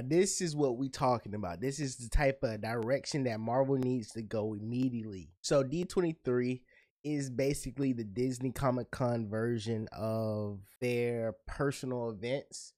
This is what we talking about. This is the type of direction that Marvel needs to go immediately. So D23 is basically the Disney Comic-Con version of their personal events.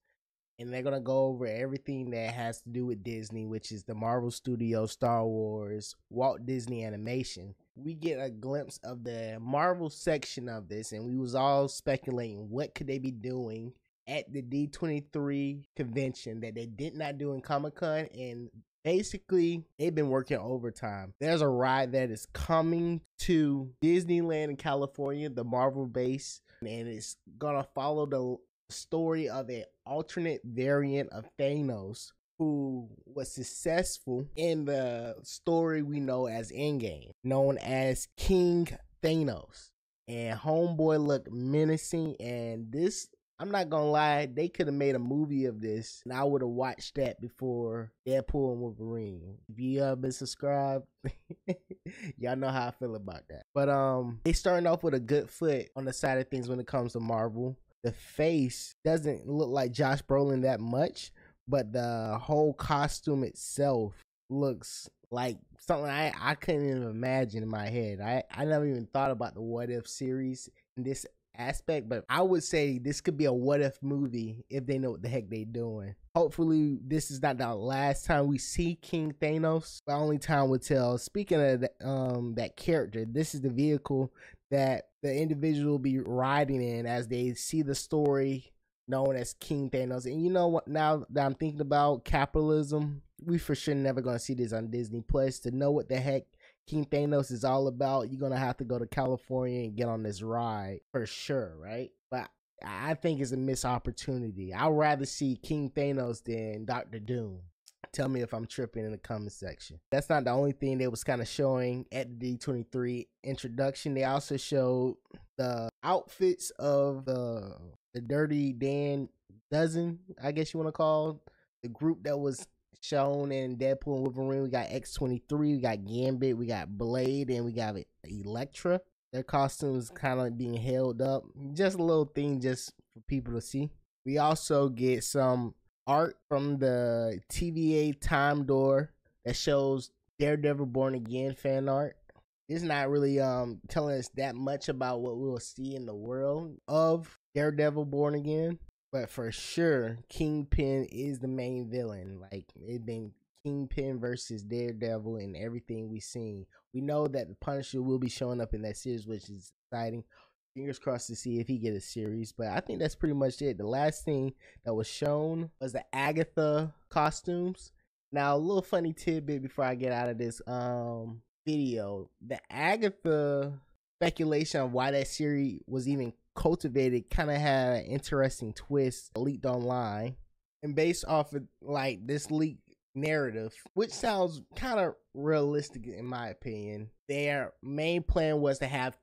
And they're going to go over everything that has to do with Disney, which is the Marvel Studios, Star Wars, Walt Disney Animation. We get a glimpse of the Marvel section of this, and we was all speculating what could they be doing at the D23 convention that they did not do in Comic-Con. And basically, they've been working overtime. There's a ride that is coming to Disneyland in California, the Marvel base, and it's going to follow the story of an alternate variant of Thanos who was successful in the story we know as Endgame, known as King Thanos. And homeboy looked menacing, and this, I'm not gonna lie, they could have made a movie of this, and I would have watched that before Deadpool and Wolverine. If you have been subscribed, y'all know how I feel about that. But they starting off with a good foot on the side of things when it comes to Marvel. The face doesn't look like Josh Brolin that much, but the whole costume itself looks like something I couldn't even imagine in my head. I never even thought about the What If series in this aspect, but I would say this could be a What If movie if they know what the heck they doing. Hopefully this is not the last time we see King Thanos, but only time will tell. Speaking of that character, this is the vehicle that the individual will be riding in as they see the story known as King Thanos. And you know what, now that I'm thinking about capitalism, we for sure never gonna see this on Disney Plus. To know what the heck King Thanos is all about, you're gonna have to go to California and get on this ride for sure, right? But I think it's a missed opportunity. I'd rather see King Thanos than Dr. Doom. Tell me if I'm tripping in the comment section. That's not the only thing they was kind of showing at the D23 introduction. They also showed the outfits of the Dirty Dan Dozen, I guess you want to call the group that was shown in Deadpool and Wolverine. We got X-23, we got Gambit, we got Blade, and we got Elektra. Their costumes kind of being held up. Just a little thing just for people to see. We also get some art from the TVA Time Door that shows Daredevil Born Again fan art. It's not really telling us that much about what we'll see in the world of Daredevil Born Again, but for sure Kingpin is the main villain. Like, it's been Kingpin versus Daredevil and everything we've seen. We know that the Punisher will be showing up in that series, which is exciting. Fingers crossed to see if he get a series, but I think that's pretty much it. The last thing that was shown was the Agatha costumes. Now, a little funny tidbit before I get out of this video. The Agatha speculation of why that series was even cultivated kind of had an interesting twist leaked online. And based off of like this leaked narrative, which sounds kind of realistic in my opinion, their main plan was to have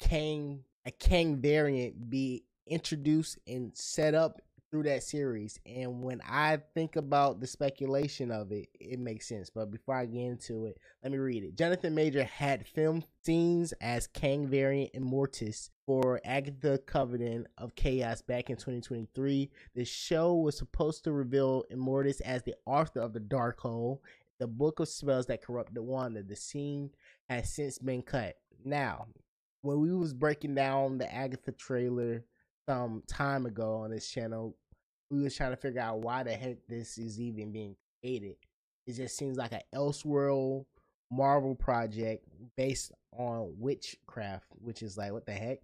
a Kang variant be introduced and set up through that series. And when I think about the speculation of it, it makes sense. But before I get into it, let me read it. Jonathan Major had filmed scenes as Kang variant Immortus for Agatha Covenant of Chaos back in 2023. The show was supposed to reveal Immortus as the author of the Darkhold, the book of spells that corrupted Wanda. The scene has since been cut. Now, when we was breaking down the Agatha trailer some time ago on this channel, we was trying to figure out why the heck this is even being created. It just seems like an Elseworld Marvel project based on witchcraft, which is like, what the heck?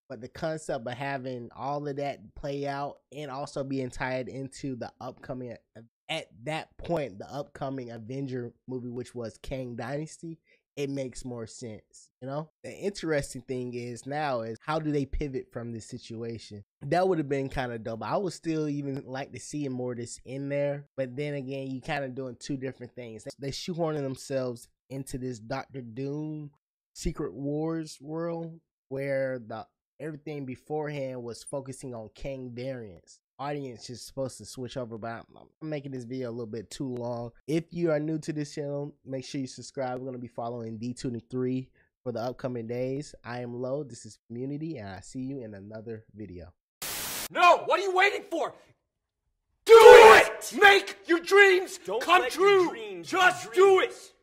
But the concept of having all of that play out and also being tied into the upcoming, at that point, the upcoming Avenger movie, which was Kang Dynasty, it makes more sense, you know? The interesting thing is now is how do they pivot from this situation? That would have been kind of dope. I would still even like to see Immortus in there, but then again, you kind of doing two different things. They shoehorning themselves into this Doctor Doom Secret Wars world where everything beforehand was focusing on Kang variants. Audience is supposed to switch over, but I'm making this video a little bit too long. If you are new to this channel, make sure you subscribe. We're going to be following D23 for the upcoming days. I am Low. This is FILMMUNITY, and I see you in another video. No! What are you waiting for? Do it! Make your dreams dreams come true. Just do it.